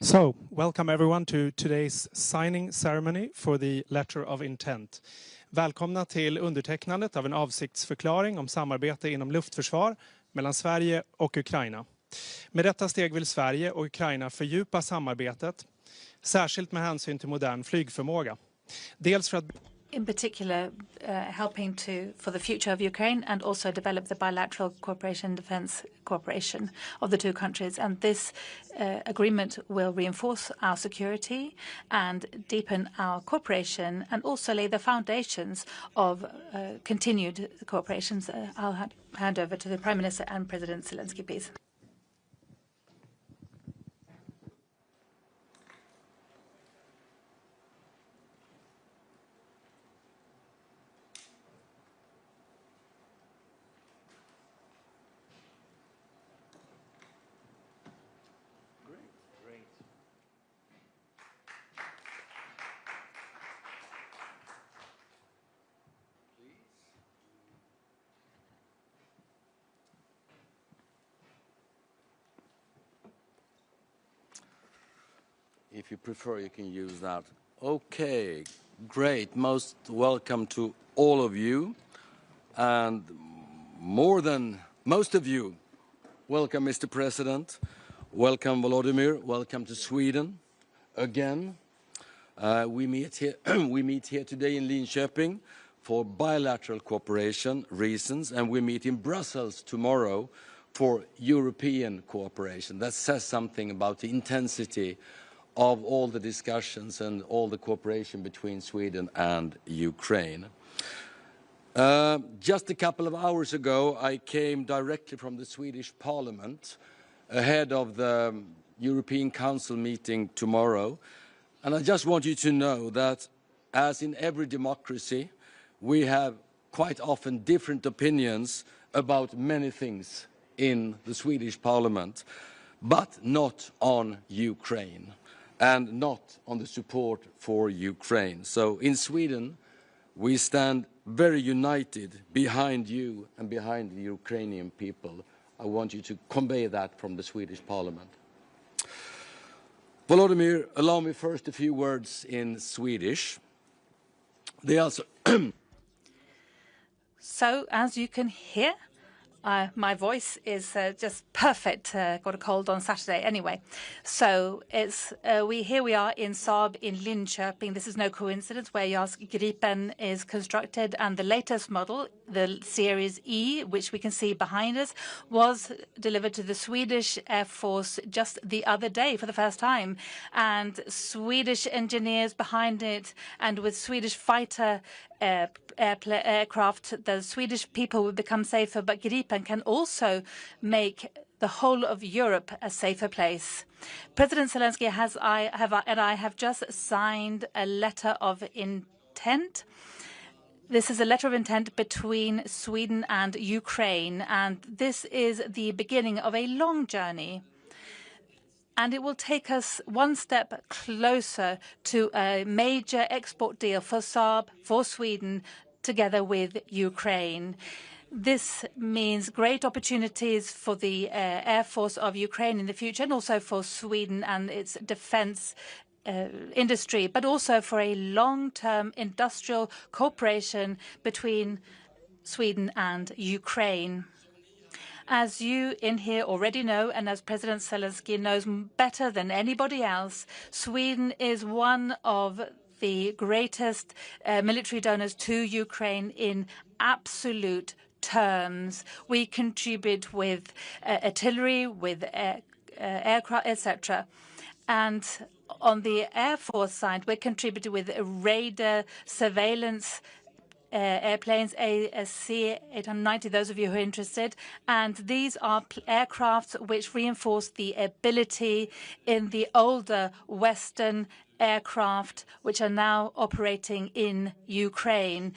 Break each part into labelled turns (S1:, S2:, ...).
S1: So, welcome everyone to today's signing ceremony for the Letter of Intent. Välkomna till undertecknandet av en avsiktsförklaring om samarbete inom luftförsvar mellan Sverige och Ukraina. Med detta steg vill Sverige och Ukraina fördjupa samarbetet, särskilt med hänsyn till modern flygförmåga. Dels för att
S2: in particular helping for the future of Ukraine and also develop the bilateral cooperation, defense cooperation of the two countries. And this agreement will reinforce our security and deepen our cooperation and also lay the foundations of continued cooperations. I'll hand over to the Prime Minister and President Zelensky, please.
S3: If you prefer, you can use that. Okay, great. Most welcome to all of you. And more than most of you, welcome, Mr. President. Welcome, Volodymyr. Welcome to Sweden again. We meet here today in Linköping for bilateral cooperation reasons, and we meet in Brussels tomorrow for European cooperation. That says something about the intensity of all the discussions and all the cooperation between Sweden and Ukraine. Just a couple of hours ago, I came directly from the Swedish Parliament ahead of the European Council meeting tomorrow. And I just want you to know that, as in every democracy, we have quite often different opinions about many things in the Swedish Parliament, but not on Ukraine, and not on the support for Ukraine. So in Sweden, we stand very united behind you and behind the Ukrainian people. I want you to convey that from the Swedish Parliament. Volodymyr, allow me first a few words in Swedish.
S2: So, as you can hear, my voice is just perfect. Got a cold on Saturday anyway. So here we are in Saab in Linköping. This is no coincidence, where JAS Gripen is constructed, and the latest model, the Series E, which we can see behind us, was delivered to the Swedish Air Force just the other day for the first time. And Swedish engineers behind it, and with Swedish fighter aircraft, the Swedish people will become safer, but Gripen can also make the whole of Europe a safer place. President Zelensky and I have just signed a letter of intent. This is a letter of intent between Sweden and Ukraine, and this is the beginning of a long journey. And it will take us one step closer to a major export deal for Saab, for Sweden, together with Ukraine. This means great opportunities for the Air Force of Ukraine in the future, and also for Sweden and its defense industry, but also for a long-term industrial cooperation between Sweden and Ukraine. As you in here already know, and as President Zelensky knows better than anybody else, Sweden is one of the greatest military donors to Ukraine in absolute terms. We contribute with artillery, with aircraft, etc. And on the Air Force side, we're contributing with radar surveillance airplanes, ASC-890, those of you who are interested. And these are aircraft which reinforce the ability in the older Western aircraft which are now operating in Ukraine.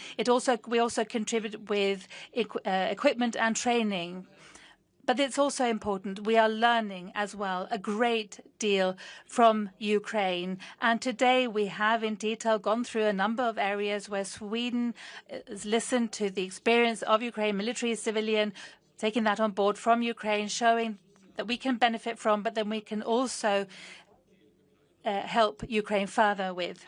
S2: We also contribute with equipment and training. But it's also important, we are learning as well a great deal from Ukraine. And today we have in detail gone through a number of areas where Sweden has listened to the experience of Ukraine, military, civilian, taking that on board from Ukraine, showing that we can benefit from, but then we can also help Ukraine further with.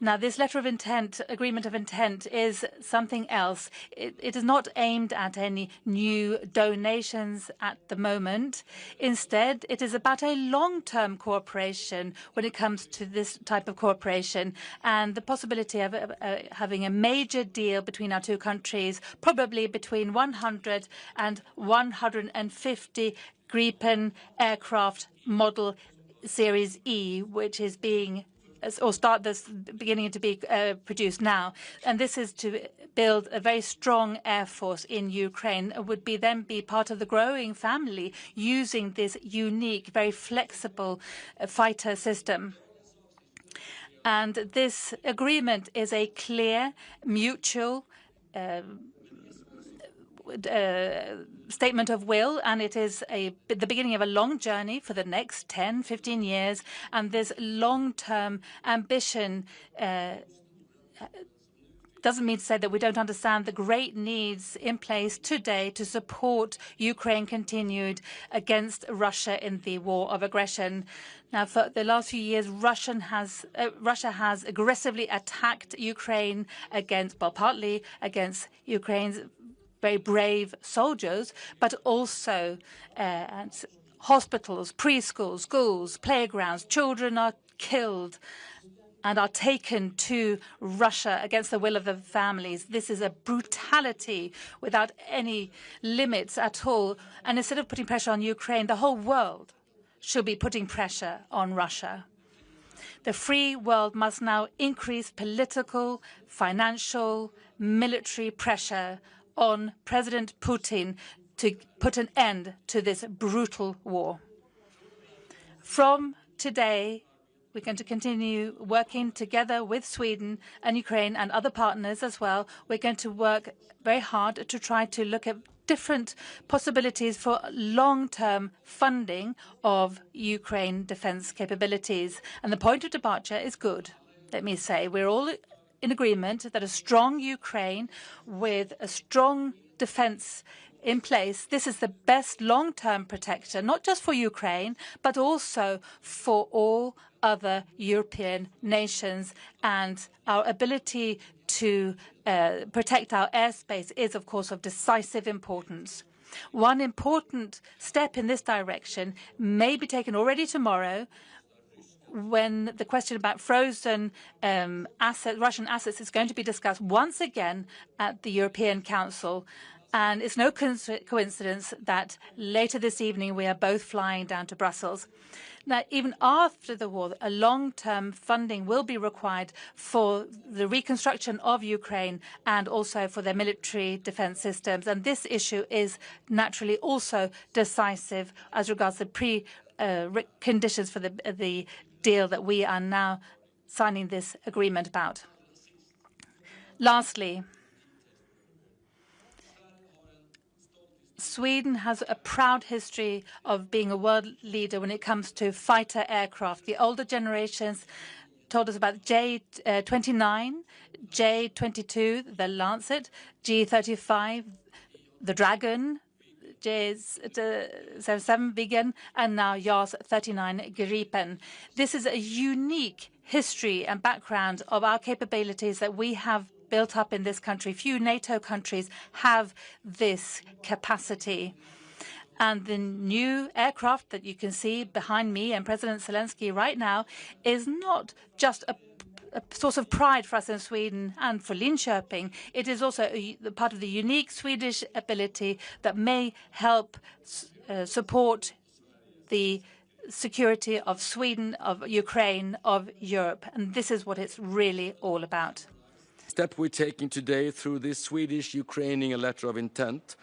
S2: Now, this letter of intent, agreement of intent, is something else. It is not aimed at any new donations at the moment. Instead, it is about a long-term cooperation when it comes to this type of cooperation and the possibility of having a major deal between our two countries, probably between 100 and 150 Gripen aircraft model Series E, which is beginning to be produced now. And this is to build a very strong air force in Ukraine. It would then be part of the growing family using this unique, very flexible fighter system. And this agreement is a clear, mutual statement of will, and it is the beginning of a long journey for the next 10, 15 years. And this long-term ambition doesn't mean to say that we don't understand the great needs in place today to support Ukraine continued against Russia in the war of aggression. Now, for the last few years, Russia has aggressively attacked Ukraine partly against Ukraine's very brave soldiers, but also at hospitals, preschools, schools, playgrounds. Children are killed and are taken to Russia against the will of the families. This is a brutality without any limits at all. And instead of putting pressure on Ukraine, the whole world should be putting pressure on Russia. The free world must now increase political, financial, military pressure on President Putin to put an end to this brutal war. From today, we're going to continue working together with Sweden and Ukraine and other partners as well. We're going to work very hard to try to look at different possibilities for long-term funding of Ukraine defense capabilities. And the point of departure is good, let me say. We're all in agreement that a strong Ukraine with a strong defense in place, this is the best long-term protection, not just for Ukraine, but also for all other European nations. And our ability to protect our airspace is, of course, of decisive importance. One important step in this direction may be taken already tomorrow, when the question about frozen Russian assets is going to be discussed once again at the European Council. And it's no coincidence that later this evening we are both flying down to Brussels. Now, even after the war, a long-term funding will be required for the reconstruction of Ukraine and also for their military defense systems. And this issue is naturally also decisive as regards the preconditions for the deal that we are now signing this agreement about. Lastly, Sweden has a proud history of being a world leader when it comes to fighter aircraft. The older generations told us about J-29, J-22, the Lancet, G-35, the Dragon, J-77 Viggen, and now JAS-39 Gripen. This is a unique history and background of our capabilities that we have built up in this country. Few NATO countries have this capacity. And the new aircraft that you can see behind me and President Zelensky right now is not just a source of pride for us in Sweden and for Linköping. It is also part of the unique Swedish ability that may help support the security of Sweden, of Ukraine, of Europe. And this is what it's really all about.
S3: The step we're taking today through this Swedish-Ukrainian letter of intent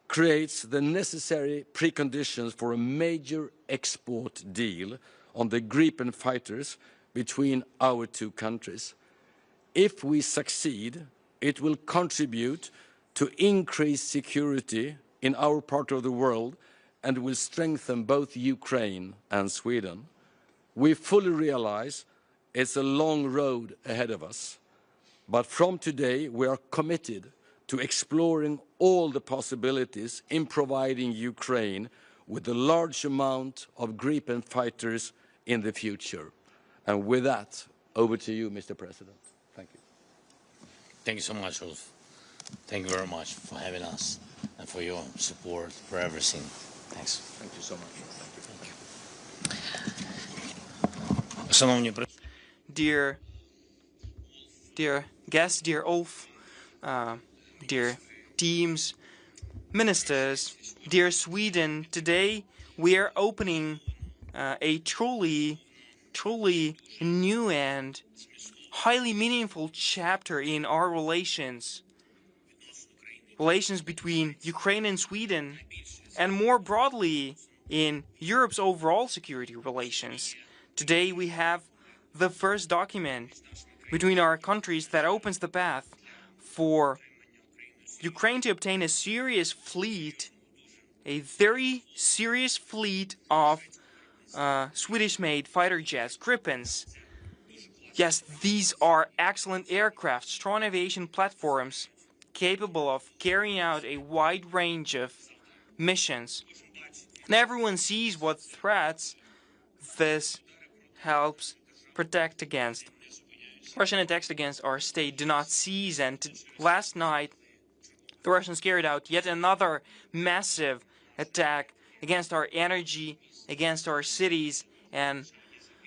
S3: creates the necessary preconditions for a major export deal on the Gripen fighters between our two countries. If we succeed, it will contribute to increased security in our part of the world and will strengthen both Ukraine and Sweden. We fully realize it's a long road ahead of us, but from today we are committed to exploring all the possibilities in providing Ukraine with a large amount of Gripen fighters in the future. And with that, over to you, Mr. President. Thank you.
S4: Thank you so much, Ulf. Thank you very much for having us and for your support for everything. Thanks.
S3: Thank you so much. Thank you.
S5: Dear guests, dear Ulf, dear teams, ministers, dear Sweden, today we are opening a truly new and highly meaningful chapter in our relations between Ukraine and Sweden, and more broadly in Europe's overall security relations. Today we have the first document between our countries that opens the path for Ukraine to obtain a serious fleet, a very serious fleet of Swedish-made fighter jets, Gripens. Yes, these are excellent aircraft, strong aviation platforms, capable of carrying out a wide range of missions. And everyone sees what threats this helps protect against. Russian attacks against our state do not cease, and last night the Russians carried out yet another massive attack against our energy, against our cities, and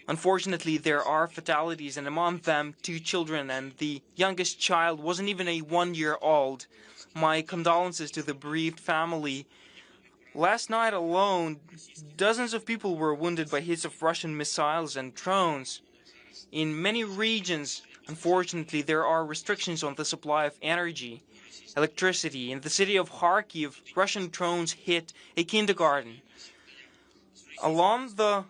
S5: unfortunately there are fatalities, and among them 2 children, and the youngest child wasn't even a 1-year-old. My condolences to the bereaved family. Last night alone, dozens of people were wounded by hits of Russian missiles and drones. In many regions, unfortunately, there are restrictions on the supply of energy, electricity. In the city of Kharkiv, Russian drones hit a kindergarten. Along the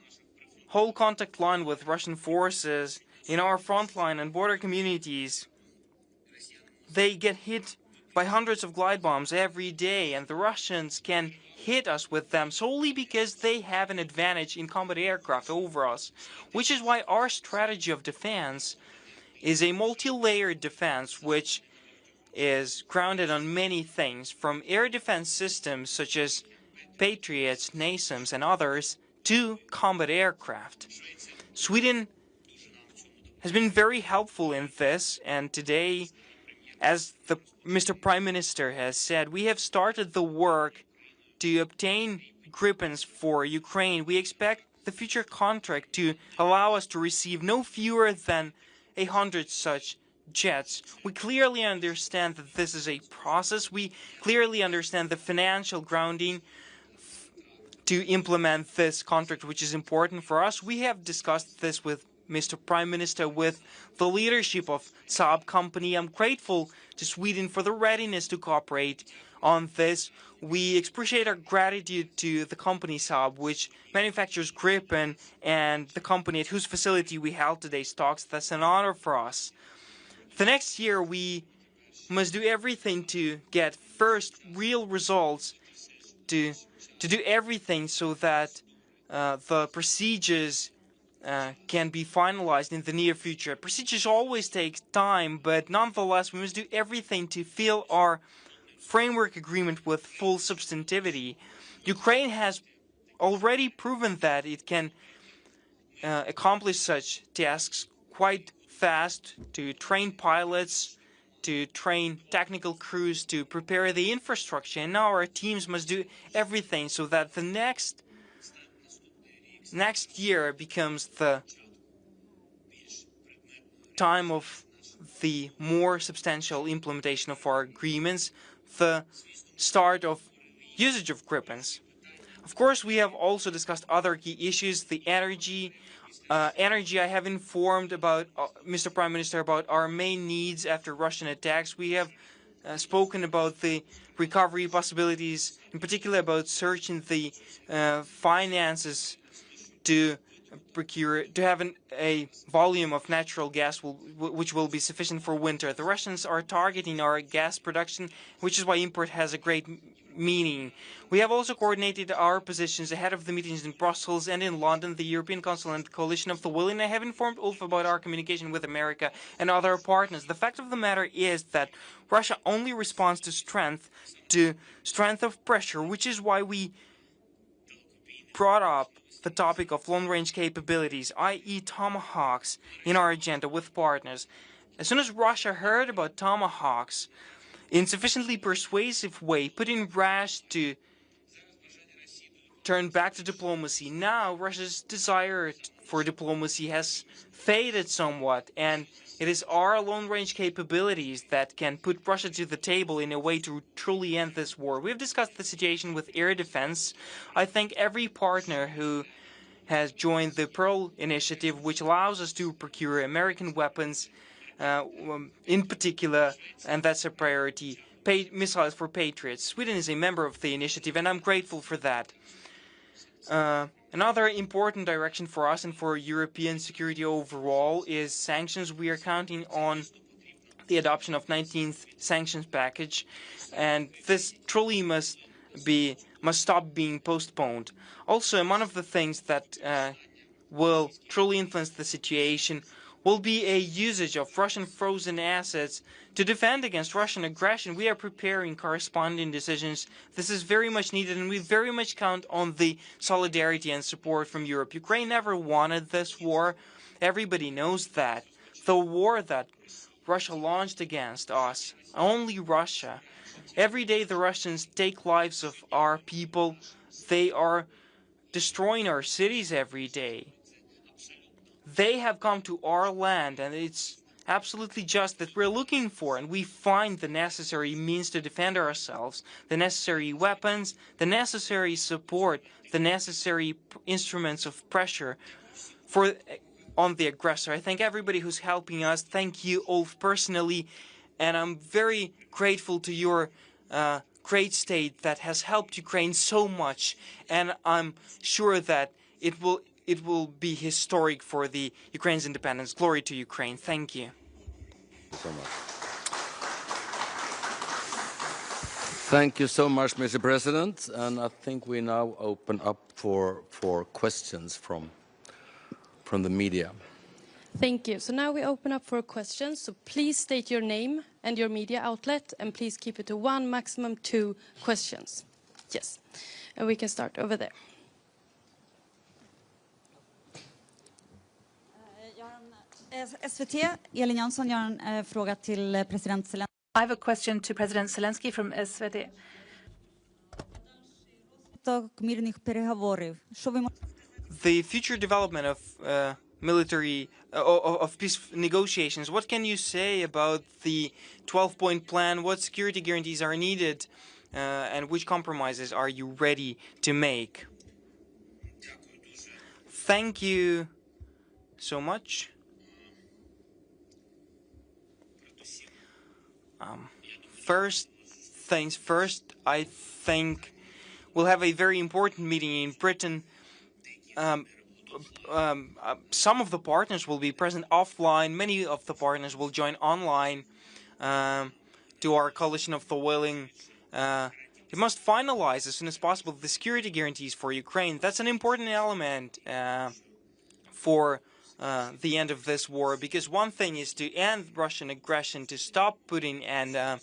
S5: whole contact line with Russian forces, in our front line and border communities, they get hit by hundreds of glide bombs every day, and the Russians can hit us with them solely because they have an advantage in combat aircraft over us, which is why our strategy of defense is a multi-layered defense which is grounded on many things, from air defense systems such as Patriots, NASAMS, and others, to combat aircraft. Sweden has been very helpful in this, and today, as Mr. Prime Minister has said, we have started the work to obtain Gripens for Ukraine. We expect the future contract to allow us to receive no fewer than 100 such jets. We clearly understand that this is a process. We clearly understand the financial grounding to implement this contract, which is important for us. We have discussed this with Mr. Prime Minister, with the leadership of Saab company. I'm grateful to Sweden for the readiness to cooperate on this. We appreciate our gratitude to the company Saab, which manufactures Gripen, and the company at whose facility we held today's talks. That's an honor for us. The next year we must do everything to get first real results, to do everything so that the procedures can be finalized in the near future. Procedures always take time, but nonetheless we must do everything to fill our framework agreement with full substantivity. Ukraine has already proven that it can accomplish such tasks quite fast, to train pilots, to train technical crews, to prepare the infrastructure, and now our teams must do everything so that the next year becomes the time of the more substantial implementation of our agreements, the start of usage of Gripens. Of course, we have also discussed other key issues, the energy. I have informed about Mr. Prime Minister about our main needs after Russian attacks. We have spoken about the recovery possibilities, in particular about searching the finances to have a volume of natural gas which will be sufficient for winter. The Russians are targeting our gas production, which is why import has a great meaning. We have also coordinated our positions ahead of the meetings in Brussels and in London, the European Council and the Coalition of the Willing. I have informed Ulf about our communication with America and other partners. The fact of the matter is that Russia only responds to strength of pressure, which is why we brought up the topic of long-range capabilities, i.e. Tomahawks, in our agenda with partners. As soon as Russia heard about Tomahawks, in sufficiently persuasive way, Putin rushed to turn back to diplomacy. Now Russia's desire for diplomacy has faded somewhat, and it is our long-range capabilities that can put Russia to the table in a way to truly end this war. We've discussed the situation with air defense. I thank every partner who has joined the Pearl Initiative, which allows us to procure American weapons in particular, and that's a priority, missiles for Patriots. Sweden is a member of the initiative, and I'm grateful for that. Another important direction for us and for European security overall is sanctions. We are counting on the adoption of 19th sanctions package, and this truly must stop being postponed. Also, one of the things that will truly influence the situation will be a usage of Russian frozen assets to defend against Russian aggression. We are preparing corresponding decisions. This is very much needed, and we very much count on the solidarity and support from Europe. Ukraine never wanted this war. Everybody knows that. The war that Russia launched against us, only Russia. Every day the Russians take lives of our people. They are destroying our cities every day. They have come to our land, and it's absolutely just that we're looking for, and we find the necessary means to defend ourselves, the necessary weapons, the necessary support, the necessary instruments of pressure on the aggressor. I thank everybody who's helping us. Thank you, Ulf, personally, and I'm very grateful to your great state that has helped Ukraine so much, and I'm sure that it will be historic for the Ukraine's independence. Glory to Ukraine. Thank you.
S3: So much. Thank you so much, Mr. President. And I think we now open up for questions from the media.
S6: Thank you. So now we open up for questions. So please state your name and your media outlet, and please keep it to one, maximum 2 questions. Yes. And we can start over there.
S7: SVT, Elin Jansson, jag har en fråga till president Zelensky.
S2: I have a question to President Zelensky from SVT.
S5: The future development of peace negotiations, what can you say about the 12-point plan? What security guarantees are needed, and which compromises are you ready to make? Thank you so much. First things first, I think we'll have a very important meeting in Britain. Some of the partners will be present offline. Many of the partners will join online to our coalition of the willing. It must finalize as soon as possible the security guarantees for Ukraine. That's an important element for the end of this war, because one thing is to end Russian aggression, to stop Putin and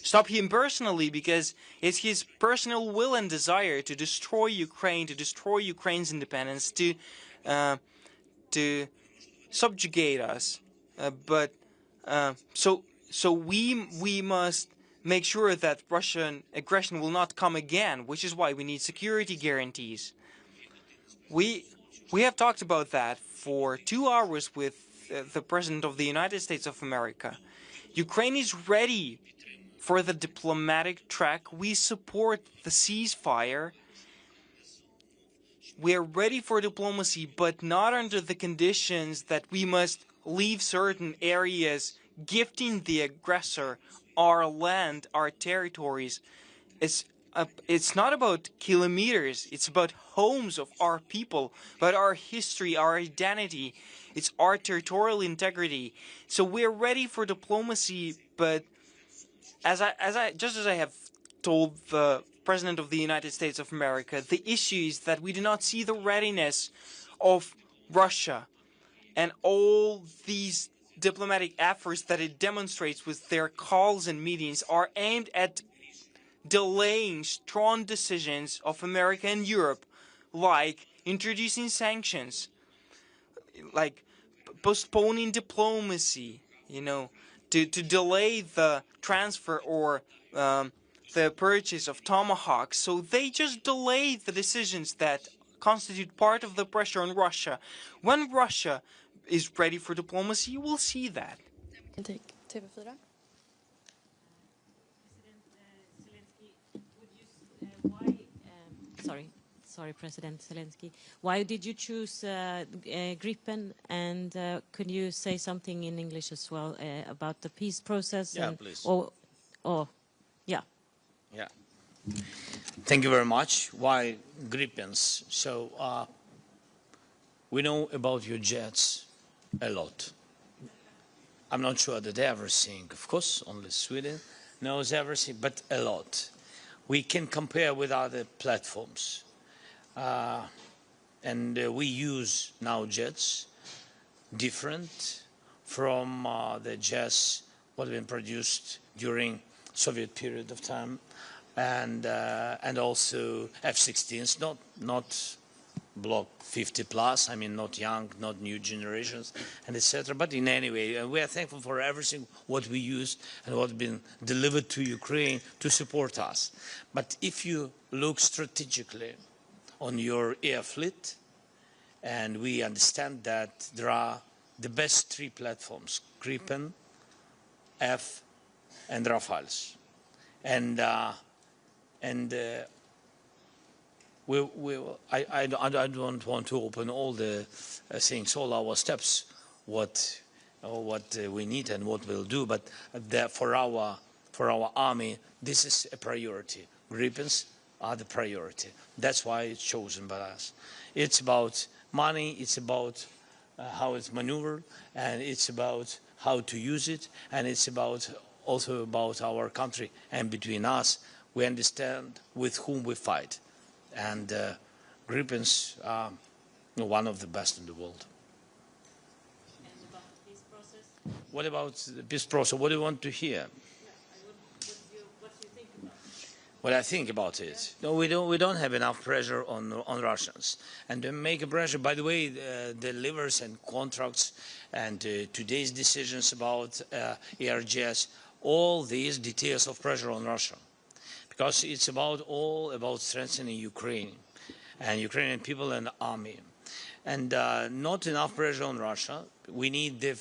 S5: stop him personally, because it's his personal will and desire to destroy Ukraine, to destroy Ukraine's independence, to subjugate us. So we must make sure that Russian aggression will not come again, which is why we need security guarantees. We have talked about that for 2 hours with the President of the United States of America. Ukraine is ready for the diplomatic track. We support the ceasefire. We are ready for diplomacy, but not under the conditions that we must leave certain areas, gifting the aggressor our land, our territories. It's not about kilometers, it's about homes of our people, about our history, our identity, it's our territorial integrity. So we're ready for diplomacy, but just as I have told the President of the United States of America, the issue is that we do not see the readiness of Russia, and all these diplomatic efforts that it demonstrates with their calls and meetings are aimed at delaying strong decisions of America and Europe, like introducing sanctions, like postponing diplomacy, to delay the transfer or the purchase of Tomahawks. So they just delay the decisions that constitute part of the pressure on Russia. When Russia is ready for diplomacy, you will see that.
S6: We can take TV4.
S8: Sorry, President Zelensky. Why did you choose Gripen? And could you say something in English as well about the peace process?
S4: Yeah, please.
S8: Yeah.
S4: Yeah. Thank you very much. Why Gripens? So we know about your jets a lot. I'm not sure that everything, of course, only Sweden knows everything, but a lot. We can compare with other platforms. And we use now jets different from the jets what have been produced during Soviet period of time, and also F-16s, not Block 50 plus. I mean, not young, not new generations, and etc. But in any way, we are thankful for everything what we used and what has been delivered to Ukraine to support us. But if you look strategically on your air fleet, and we understand that there are the best three platforms: Gripen, F, and Rafales, and I don't want to open all the things, all our steps, what we need and what we'll do, but for our army, this is a priority. Gripens are the priority. That's why it's chosen by us. It's about money, it's about how it's maneuvered, and it's about how to use it, and it's also about our country. And between us, we understand with whom we fight. And Gripens are one of the best in the world.
S8: And about the peace process?
S4: What about the peace process? What do you want to hear?
S8: What do you think about it?
S4: What I think about it? No, we don't have enough pressure on Russians. And to make a pressure, by the way, the levers and contracts and today's decisions about ARJS, all these details of pressure on Russia. Because it's all about strengthening Ukraine and Ukrainian people and the army. And not enough pressure on Russia. We need the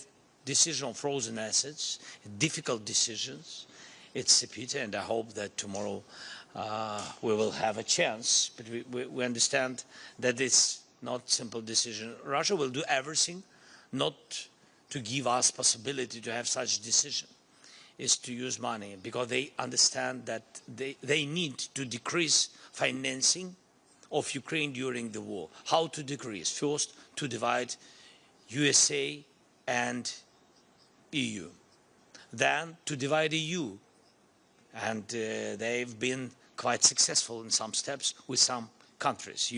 S4: decision on frozen assets, difficult decisions. It's a pity, and I hope that tomorrow we will have a chance. But we understand that it's not a simple decision. Russia will do everything not to give us possibility to have such decision. Is to use money, because they understand that they need to decrease financing of Ukraine during the war. How to decrease? First, to divide USA and EU. Then to divide EU. And they've been quite successful in some steps with some countries,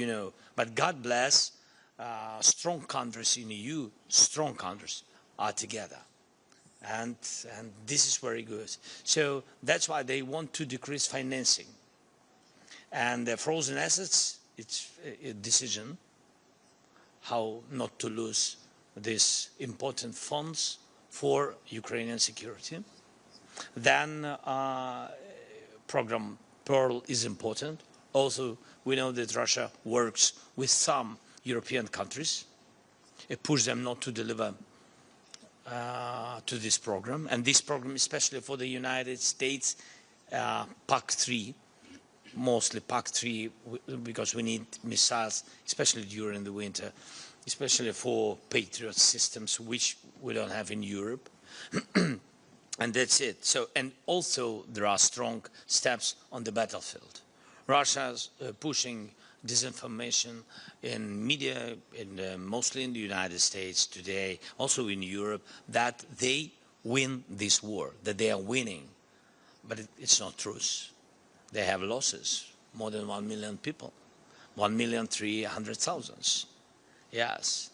S4: But God bless, strong countries in EU, strong countries are together. And this is very good. So that's why they want to decrease financing. And the frozen assets, it's a decision how not to lose these important funds for Ukrainian security. Then program Pearl is important. Also, we know that Russia works with some European countries. It pushes them not to deliver to this program, and this program, especially for the United States, PAC-3, mostly PAC-3, because we need missiles, especially during the winter, especially for Patriot systems, which we don't have in Europe. And that's it. So, and also there are strong steps on the battlefield. Russia's pushing disinformation in media, mostly in the United States today, also in Europe, that they win this war, that they are winning. But it's not true. They have losses, more than 1 million people, 1,300,000. Yes,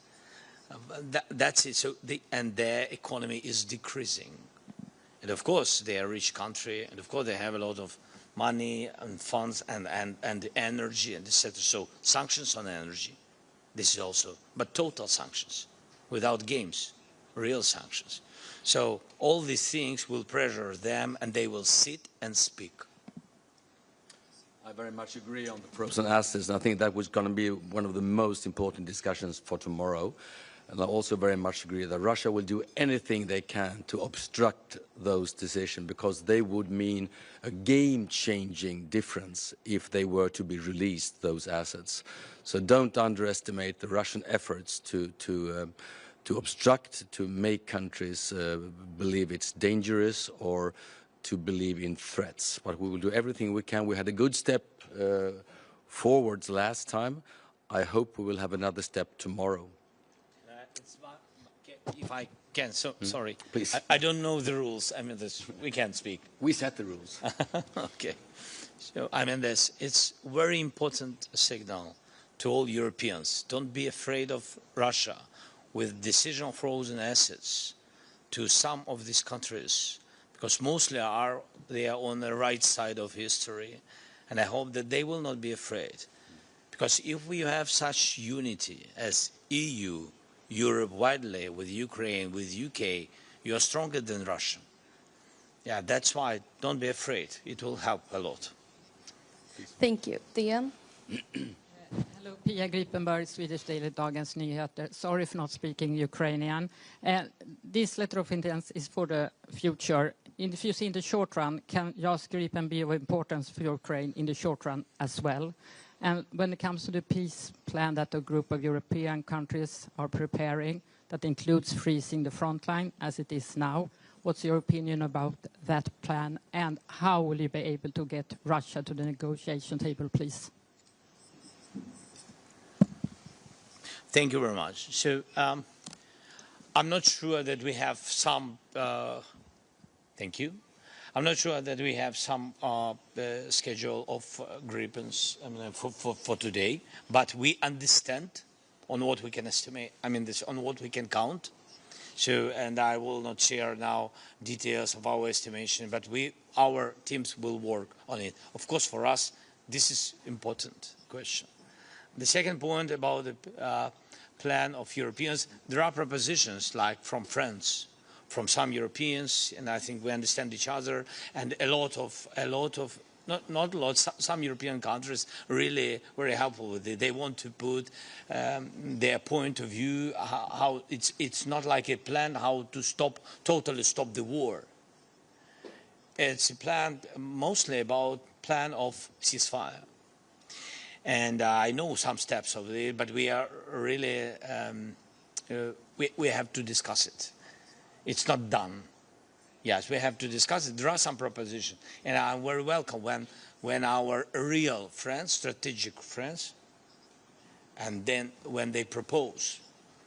S4: that's it. So and their economy is decreasing. And of course, they are a rich country, and of course, they have a lot of money and funds and energy and etc. So sanctions on energy This is also, but total sanctions, without games, real sanctions. So all these things will pressure them, and they will sit and speak.
S3: I very much agree on the frozen assets, and I think that was going to be one of the most important discussions for tomorrow. And I also very much agree that Russia will do anything they can to obstruct those decisions, because they would mean a game-changing difference if they were to be released, those assets. So don't underestimate the Russian efforts to obstruct, to make countries believe it's dangerous or to believe in threats. But we will do everything we can. We had a good step forwards last time. I hope we will have another step tomorrow.
S4: If I can, sorry.
S3: Please.
S4: I don't know the rules. I mean, we can't speak.
S3: We set the rules.
S4: Okay. So, I mean, it's very important signal to all Europeans. Don't be afraid of Russia. With decision on frozen assets to some of these countries, because mostly they are on the right side of history, and I hope that they will not be afraid. Because if we have such unity as EU, Europe widely, with Ukraine, with UK, you are stronger than Russia. Yeah, that's why don't be afraid. It will help a lot.
S6: Thank you. Diane?
S9: Hello, Pia Gripenberg, Swedish Daily Dagens Nyheter. Sorry for not speaking Ukrainian. This letter of intent is for the future. If you see in the short run, can JAS Gripen be of importance for Ukraine in the short run as well? And when it comes to the peace plan that a group of European countries are preparing, that includes freezing the front line as it is now, what's your opinion about that plan, and how will you be able to get Russia to the negotiation table, please?
S4: Thank you very much. So I'm not sure that we have some. Thank you. I'm not sure that we have some schedule of Gripens for today, but we understand on what we can estimate. I mean, on what we can count. So, and I will not share now details of our estimation, but our teams will work on it. Of course, for us, this is important question. The second point about the plan of Europeans, there are propositions like from France, from some Europeans, and I think we understand each other, and some European countries really very helpful with it. They want to put their point of view, how it's not like a plan how to totally stop the war. It's a plan mostly about plan of ceasefire. And I know some steps of it, but we are really, we have to discuss it. It's not done. Yes, we have to discuss it. There are some propositions. And I'm very welcome when our real friends, strategic friends, and then when they propose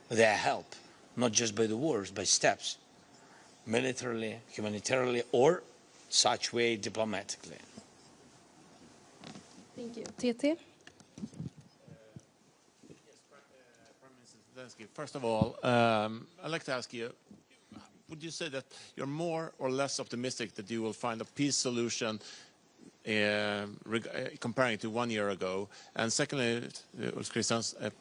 S4: their help, not just by the words, by steps, militarily, humanitarily, or such way diplomatically.
S6: Thank you. TT?
S10: First of all, I'd like to ask you, would you say that you're more or less optimistic that you will find a peace solution comparing to 1 year ago? And secondly, Ulf Kristersson,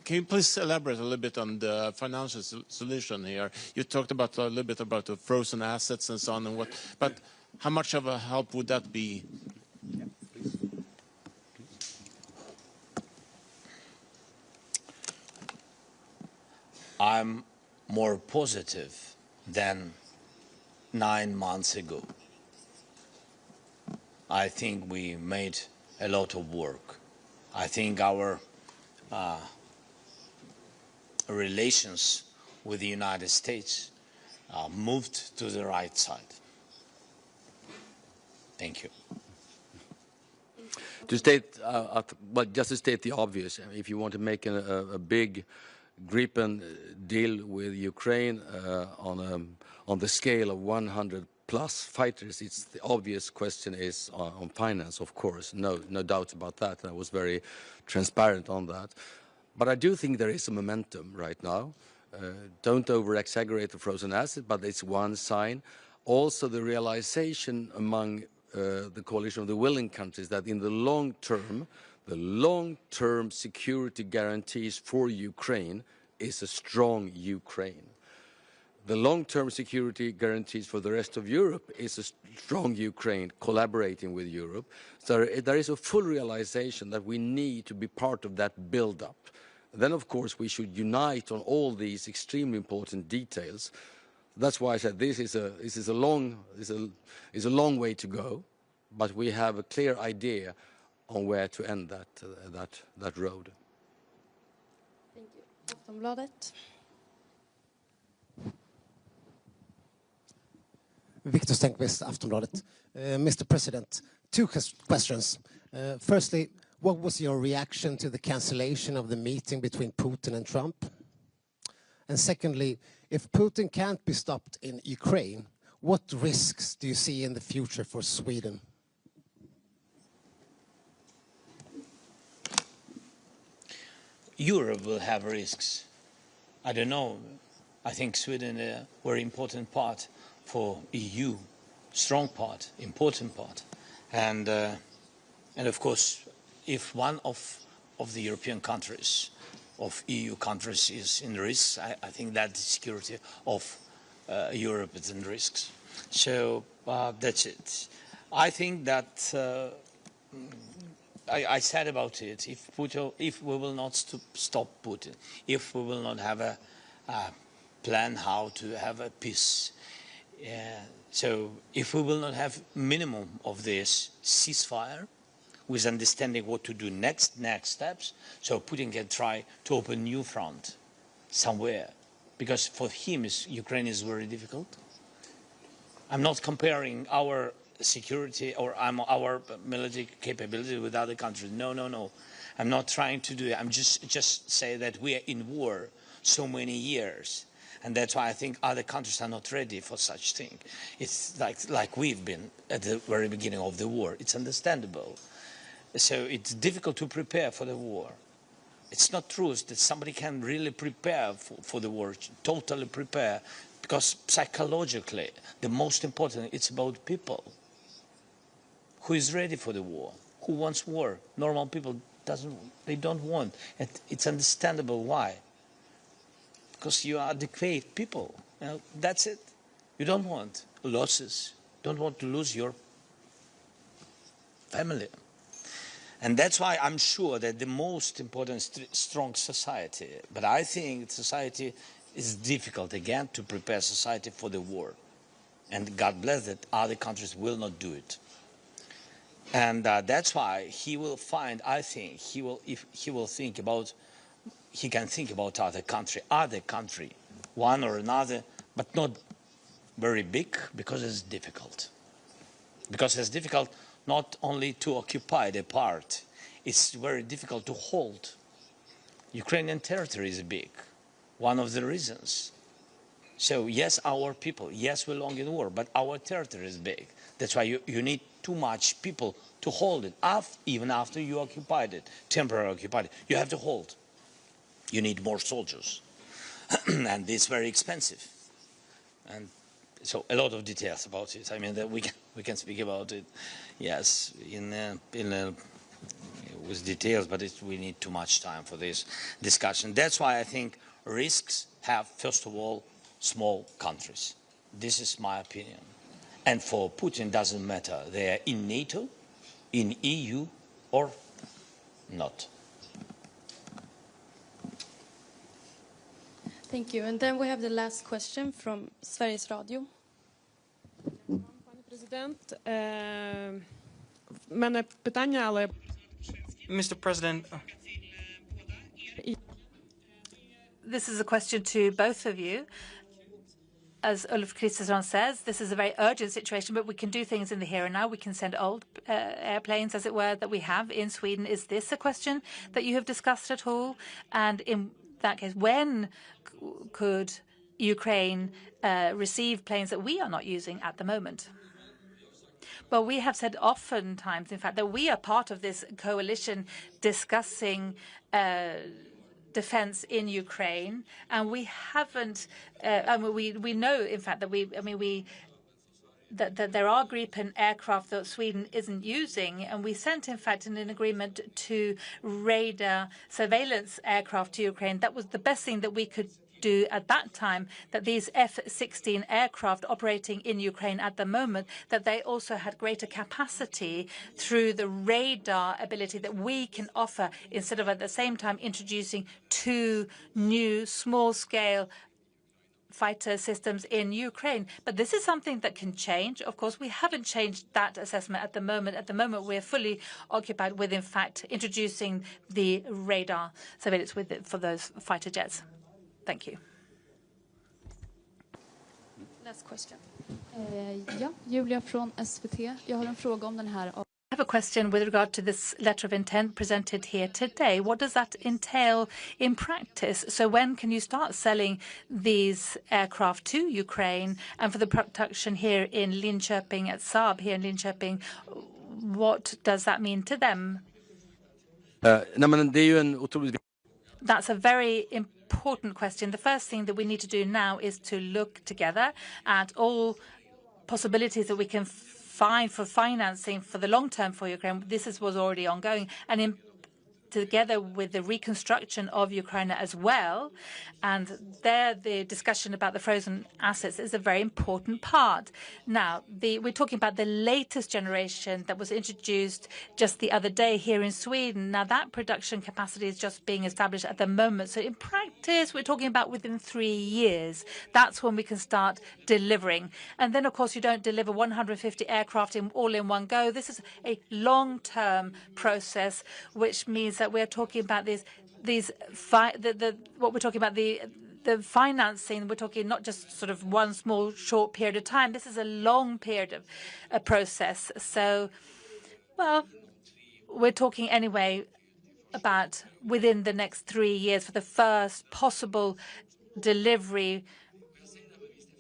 S10: can you please elaborate a little bit on the financial solution here? You talked about a little bit about the frozen assets and so on, and but how much of a help would that be?
S4: I'm more positive than 9 months ago. I think we made a lot of work. I think our relations with the United States moved to the right side. Thank you.
S3: To state, just to state the obvious, if you want to make a big Gripen deal with Ukraine on the scale of 100 plus fighters, it's the obvious question is on finance, of course, no doubt about that. I was very transparent on that. But I do think there is a momentum right now. Don't over-exaggerate the frozen asset, but it's one sign. Also the realization among the coalition of the willing countries that in the long term, The long-term security guarantees for Ukraine is a strong Ukraine. The long-term security guarantees for the rest of Europe is a strong Ukraine collaborating with Europe. So there is a full realization that we need to be part of that build-up. Then, of course, we should unite on all these extremely important details. That's why I said this is a long way to go, but we have a clear idea on where to end that road.
S6: Thank you. Aftonbladet.
S11: Victor Stenqvist, Aftonbladet. Mr. President, two questions. Firstly, what was your reaction to the cancellation of the meeting between Putin and Trump? And secondly, if Putin can't be stopped in Ukraine, what risks do you see in the future for Sweden?
S4: Europe will have risks. I don't know. I think Sweden is a very important part for EU, strong part, important part. And of course, if one of the European countries, of EU countries is in risk, I think that the security of Europe is in risks. So that's it. I think that I said about it, if we will not stop Putin, if we will not have a plan how to have a peace, so if we will not have minimum of this ceasefire with understanding what to do next steps, so Putin can try to open new front somewhere, because for him Ukraine is very difficult. I'm not comparing our security or our military capability with other countries. No. I'm not trying to do it. I'm just say that we are in war so many years. And that's why I think other countries are not ready for such thing. It's like we've been at the very beginning of the war. It's understandable. So it's difficult to prepare for the war. It's not true that somebody can really prepare for the war, totally prepare, because psychologically, the most important, it's about people. Who is ready for the war? Who wants war? Normal people they don't want. And it's understandable why. Because you are adequate people. You know, that's it. You don't want losses. You don't want to lose your family. And that's why I'm sure that the most important strong society, but I think society is difficult again to prepare society for the war. And God bless that other countries will not do it. And that's why he will find, I think, he can think about other country, one or another, but not very big, because it's difficult. Because it's difficult not only to occupy the part, it's very difficult to hold. Ukrainian territory is big, one of the reasons. So yes, our people, yes, we long in war, but our territory is big. That's why you need too much people to hold it, even after you occupied it, temporarily occupied it. You have to hold. You need more soldiers, and it's very expensive. And so a lot of details about it. I mean, that we can speak about it, yes, with details, but we need too much time for this discussion. That's why I think risks have, first of all, small countries. This is my opinion. And for Putin, it doesn't matter. They are in NATO, in EU, or not.
S6: Thank you. And then we have the last question from Sveriges Radio.
S5: Mr. President,
S2: this is a question to both of you. As Ulf Kristersson says, this is a very urgent situation, but we can do things in the here and now. We can send old airplanes, as it were, that we have in Sweden. Is this a question that you have discussed at all? And in that case, when could Ukraine receive planes that we are not using at the moment? Well, we have said oftentimes, in fact, that we are part of this coalition discussing defense in Ukraine, and we haven't. We know, in fact, that we that there are Gripen aircraft that Sweden isn't using, and we sent, in fact, in an agreement to radar surveillance aircraft to Ukraine. That was the best thing that we could do at that time, that these F-16 aircraft operating in Ukraine at the moment, that they also had greater capacity through the radar ability that we can offer, instead of at the same time introducing 2 new small-scale fighter systems in Ukraine. But this is something that can change. Of course, we haven't changed that assessment at the moment. At the moment, we're fully occupied with, in fact, introducing the radar surveillance for those fighter jets. Thank you.
S12: Last question. Ja, Julia från SVT. Jag har en fråga om den här.
S2: I have a question with regard to this letter of intent presented here today. What does that entail in practice? So when can you start selling these aircraft to Ukraine? And for the production here in Linköping at Saab here in Linköping, what does that mean to them? That's a very important question. The first thing that we need to do now is to look together at all possibilities that we can find for financing for the long term for Ukraine. This was already ongoing, and together with the reconstruction of Ukraine as well. And there, the discussion about the frozen assets is a very important part. Now, we're talking about the latest generation that was introduced just the other day here in Sweden. Now, that production capacity is just being established at the moment. So in practice, we're talking about within 3 years. That's when we can start delivering. And then, of course, you don't deliver 150 aircraft all in one go. This is a long-term process, which means that we're talking about what we're talking about, the financing. We're talking not just sort of one small short period of time. This is a long period of a process. So, well, we're talking anyway about within the next 3 years for the first possible delivery.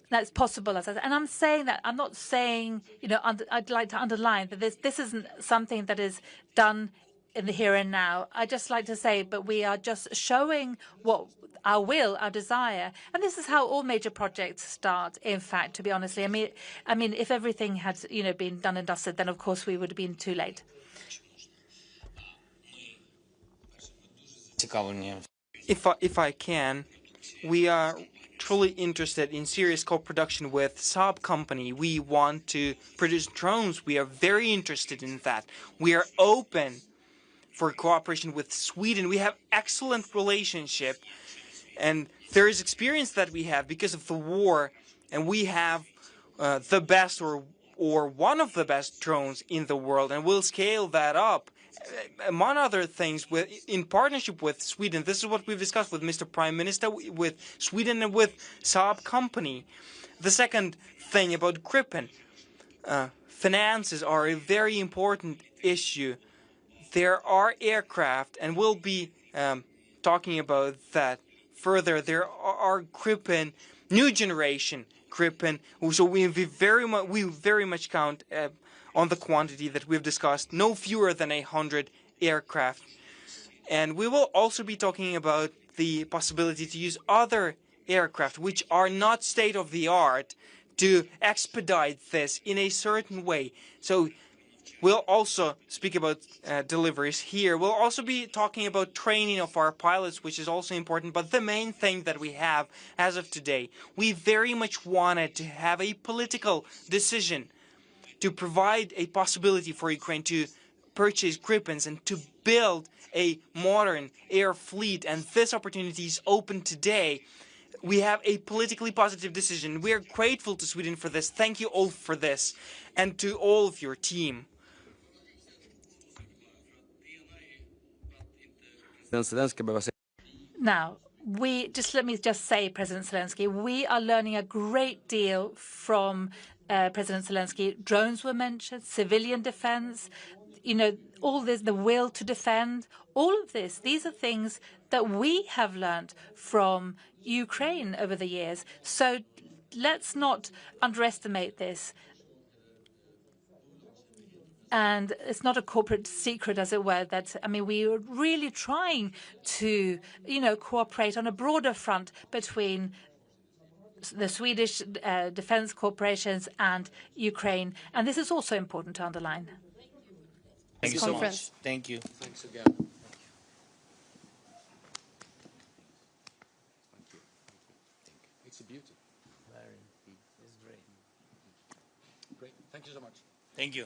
S2: That's possible, as I said. And I'm saying that, I'm not saying, I'd like to underline that this isn't something that is done in the here and now. I just like to say, but we are just showing what our will, our desire, and this is how all major projects start. In fact, to be honest, I mean, if everything had, been done and dusted, then of course we would have been too late.
S5: If I can, we are truly interested in serious co-production with Saab company. We want to produce drones. We are very interested in that. We are open for cooperation with Sweden. We have excellent relationship, and there is experience that we have because of the war, and we have the best or one of the best drones in the world, and we'll scale that up. Among other things, in partnership with Sweden. This is what we've discussed with Mr. Prime Minister, with Sweden and with Saab company. The second thing about Gripen, finances are a very important issue. There are aircraft, and we'll be talking about that further. There are Gripen, new generation Gripen. So we very much count on the quantity that we've discussed, no fewer than 100 aircraft. And we will also be talking about the possibility to use other aircraft which are not state-of-the-art to expedite this in a certain way. So we'll also speak about deliveries here. We'll also be talking about training of our pilots, which is also important. But the main thing that we have as of today, we very much wanted to have a political decision to provide a possibility for Ukraine to purchase Gripens and to build a modern air fleet. And this opportunity is open today. We have a politically positive decision. We are grateful to Sweden for this. Thank you all for this, and to all of your team.
S2: Now, let me just say, President Zelensky, we are learning a great deal from President Zelensky. Drones were mentioned, civilian defense, all this, the will to defend, all of this. These are things that we have learned from Ukraine over the years. So let's not underestimate this. And it's not a corporate secret, as it were, that, we are really trying to, cooperate on a broader front between the Swedish defense corporations and Ukraine. And this is also important to underline.
S4: Thank you so much. Thank you.
S3: Thanks again. It's a beauty.
S4: It's great.
S3: Great. Thank you so much.
S4: Thank you.